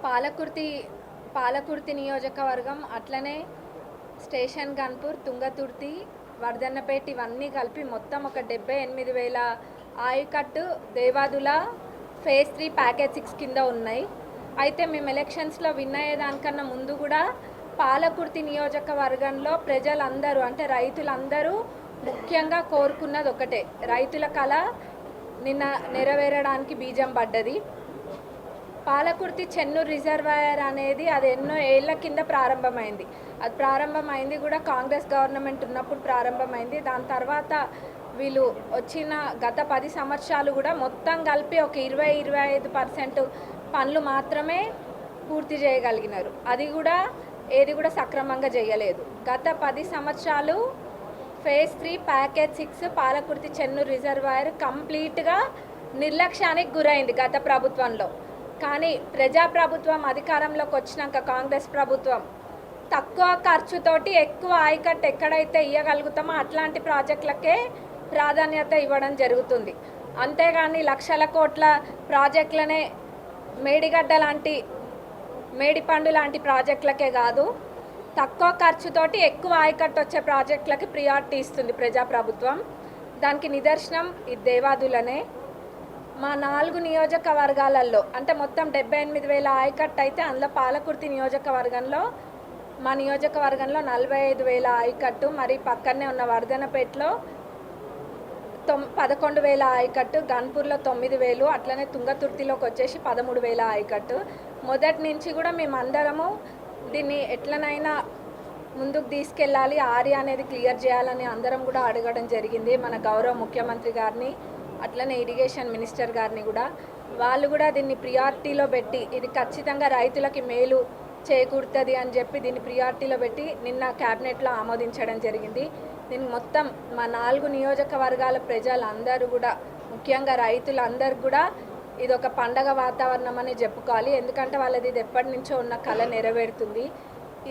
పాలకుర్తి పాలకుర్తి నియోజకవర్గం అట్లనే స్టేషన్ గన్పూర్, తుంగతుర్తి, వర్ధన్నపేట ఇవన్నీ కలిపి మొత్తం ఒక 78,000 ఆయకట్టు దేవాదుల ఫేజ్ 3 ప్యాకేజ్ 6 కింద ఉన్నాయి. అయితే మేము ఎలక్షన్స్లో విన్ అయ్యేదానికన్నా ముందు కూడా పాలకుర్తి నియోజకవర్గంలో ప్రజలందరూ అంటే రైతులందరూ ముఖ్యంగా కోరుకున్నది ఒకటే, రైతుల కళ నిన్న నెరవేరడానికి బీజం పడ్డది. పాలకుర్తి చెన్నూరు రిజర్వాయర్ అనేది అది ఎన్నో ఏళ్ల కింద ప్రారంభమైంది. అది ప్రారంభమైంది కూడా కాంగ్రెస్ గవర్నమెంట్ ఉన్నప్పుడు ప్రారంభమైంది. దాని తర్వాత వీళ్ళు వచ్చిన గత 10 సంవత్సరాలు కూడా మొత్తం కలిపి ఒక 20-25% పనులు మాత్రమే పూర్తి చేయగలిగినారు. అది కూడా ఏది కూడా సక్రమంగా చేయలేదు. గత 10 సంవత్సరాలు phase 3 package 6 Palakurthi Chennur reservoir కంప్లీట్గా నిర్లక్ష్యానికి గురైంది గత ప్రభుత్వంలో. కానీ ప్రజాప్రభుత్వం అధికారంలోకి వచ్చినాక కాంగ్రెస్ ప్రభుత్వం తక్కువ ఖర్చుతోటి ఎక్కువ ఆయకట్టు ఎక్కడైతే ఇవ్వగలుగుతామో అట్లాంటి ప్రాజెక్టులకే ప్రాధాన్యత ఇవ్వడం జరుగుతుంది. అంతేగాని లక్షల కోట్ల ప్రాజెక్టులనే మేడిగడ్డ లాంటి మేడిపండు లాంటి ప్రాజెక్టులకే కాదు, తక్కువ ఖర్చుతోటి ఎక్కువ ఆయకట్టు వచ్చే ప్రాజెక్టులకి ప్రియారిటీ ఇస్తుంది ప్రజాప్రభుత్వం. దానికి నిదర్శనం ఈ దేవాదులనే. మా 4 నియోజకవర్గాలలో అంటే మొత్తం 78,000 ఆయకట్టు అయితే అందులో పాలకుర్తి నియోజకవర్గంలో మా నియోజకవర్గంలో 45,000 ఆయకట్టు, మరి పక్కనే ఉన్న వర్ధనపేటలో 11,000 ఆయకట్టు, గన్పూర్లో 9,000, అట్లనే తుంగతుర్తిలోకి వచ్చేసి 13,000 ఆయకట్టు. మొదటి నుంచి కూడా మేమందరము దీన్ని ఎట్లనైనా ముందుకు తీసుకెళ్ళాలి, ఆర్య అనేది క్లియర్ చేయాలని అందరం కూడా అడగడం జరిగింది మన గౌరవ ముఖ్యమంత్రి గారిని, అట్లనే ఇరిగేషన్ మినిస్టర్ గారిని కూడా. వాళ్ళు కూడా దీన్ని ప్రియారిటీలో పెట్టి ఇది ఖచ్చితంగా రైతులకి మేలు చేకూరుతుంది అని చెప్పి దీన్ని ప్రియారిటీలో పెట్టి నిన్న క్యాబినెట్లో ఆమోదించడం జరిగింది. దీన్ని మొత్తం మా 4 నియోజకవర్గాల ప్రజలందరూ కూడా ముఖ్యంగా రైతులందరూ కూడా ఇది ఒక పండగ వాతావరణం అని చెప్పుకోవాలి. ఎందుకంటే వాళ్ళది ఇది ఎప్పటి నుంచో ఉన్న కళ నెరవేరుతుంది.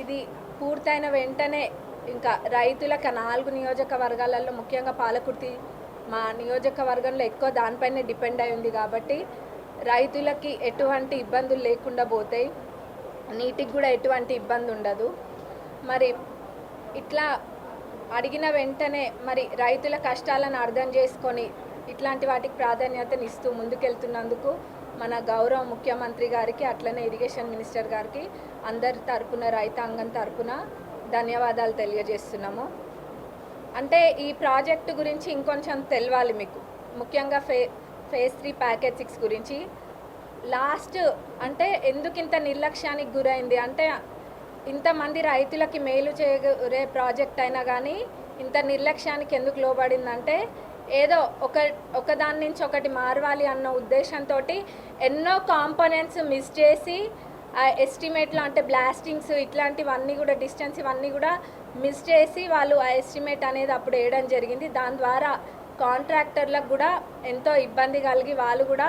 ఇది పూర్తయిన వెంటనే ఇంకా రైతులకు 4 నియోజకవర్గాలలో ముఖ్యంగా పాలకుర్తి మా నియోజకవర్గంలో ఎక్కువ దానిపైనే డిపెండ్ అయి ఉంది కాబట్టి రైతులకి ఎటువంటి ఇబ్బందులు లేకుండా పోతాయి, నీటికి కూడా ఎటువంటి ఇబ్బంది ఉండదు. మరి ఇట్లా అడిగిన వెంటనే మరి రైతుల కష్టాలను అర్థం చేసుకొని ఇట్లాంటి వాటికి ప్రాధాన్యతను ఇస్తూ ముందుకెళ్తున్నందుకు మన గౌరవ ముఖ్యమంత్రి గారికి, అట్లనే ఇరిగేషన్ మినిస్టర్ గారికి అందరి తరపున రైతాంగం తరపున ధన్యవాదాలు తెలియజేస్తున్నాము. అంటే ఈ ప్రాజెక్టు గురించి ఇంకొంచెం తెలవాలి మీకు, ముఖ్యంగా ఫేజ్ 3 ప్యాకేజ్ 6 గురించి. లాస్ట్ అంటే ఎందుకు ఇంత నిర్లక్ష్యానికి గురైంది అంటే, ఇంతమంది రైతులకి మేలు చేయగరే ప్రాజెక్ట్ అయినా కానీ ఇంత నిర్లక్ష్యానికి ఎందుకు లోబడిందంటే, ఏదో ఒకదాని నుంచి ఒకటి మారవాలి అన్న ఉద్దేశంతో ఎన్నో కాంపోనెంట్స్ మిస్ చేసి ఆ ఎస్టిమేట్లో అంటే బ్లాస్టింగ్స్ ఇట్లాంటివన్నీ కూడా డిస్టెన్స్ ఇవన్నీ కూడా మిస్ చేసి వాళ్ళు ఆ ఎస్టిమేట్ అనేది అప్పుడు వేయడం జరిగింది. దాని ద్వారా కాంట్రాక్టర్లకు కూడా ఎంతో ఇబ్బంది కలిగి వాళ్ళు కూడా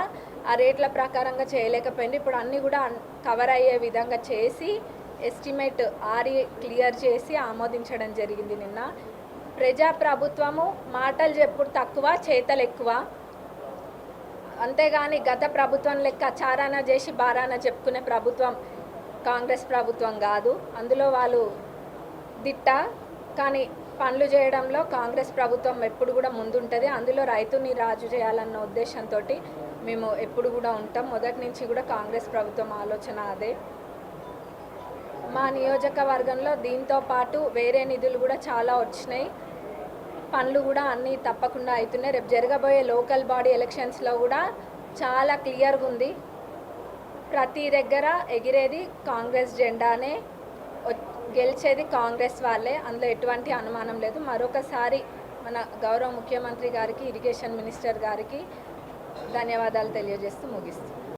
ఆ రేట్ల ప్రకారంగా చేయలేకపోయింది. ఇప్పుడు అన్నీ కూడా కవర్ అయ్యే విధంగా చేసి ఎస్టిమేట్ క్లియర్ చేసి ఆమోదించడం జరిగింది నిన్న. ప్రజాప్రభుత్వము మాటలు చెప్పుడు తక్కువ, చేతలు ఎక్కువ. అంతేగాని గత ప్రభుత్వం లెక్క చారానా చేసి బారానా చెప్పుకునే ప్రభుత్వం కాంగ్రెస్ ప్రభుత్వం కాదు. అందులో వాళ్ళు దిట్ట, కానీ పనులు చేయడంలో కాంగ్రెస్ ప్రభుత్వం ఎప్పుడు కూడా ముందుంటుంది. అందులో రైతుని రాజు చేయాలన్న ఉద్దేశంతో మేము ఎప్పుడు కూడా ఉంటాం. మొదటి నుంచి కూడా కాంగ్రెస్ ప్రభుత్వం ఆలోచన అదే. మా నియోజకవర్గంలో దీంతో పాటు వేరే నిధులు కూడా చాలా వచ్చినాయి, పనులు కూడా అన్నీ తప్పకుండా అవుతున్నాయి. రేపు జరగబోయే లోకల్ బాడీ ఎలక్షన్స్లో కూడా చాలా క్లియర్గా ఉంది, ప్రతి దగ్గర ఎగిరేది కాంగ్రెస్ జెండానే, గెలిచేది కాంగ్రెస్ వాళ్ళే, అందులో ఎటువంటి అనుమానం లేదు. మరొకసారి మన గౌరవ ముఖ్యమంత్రి గారికి, ఇరిగేషన్ మినిస్టర్ గారికి ధన్యవాదాలు తెలియజేస్తూ ముగిస్తాం.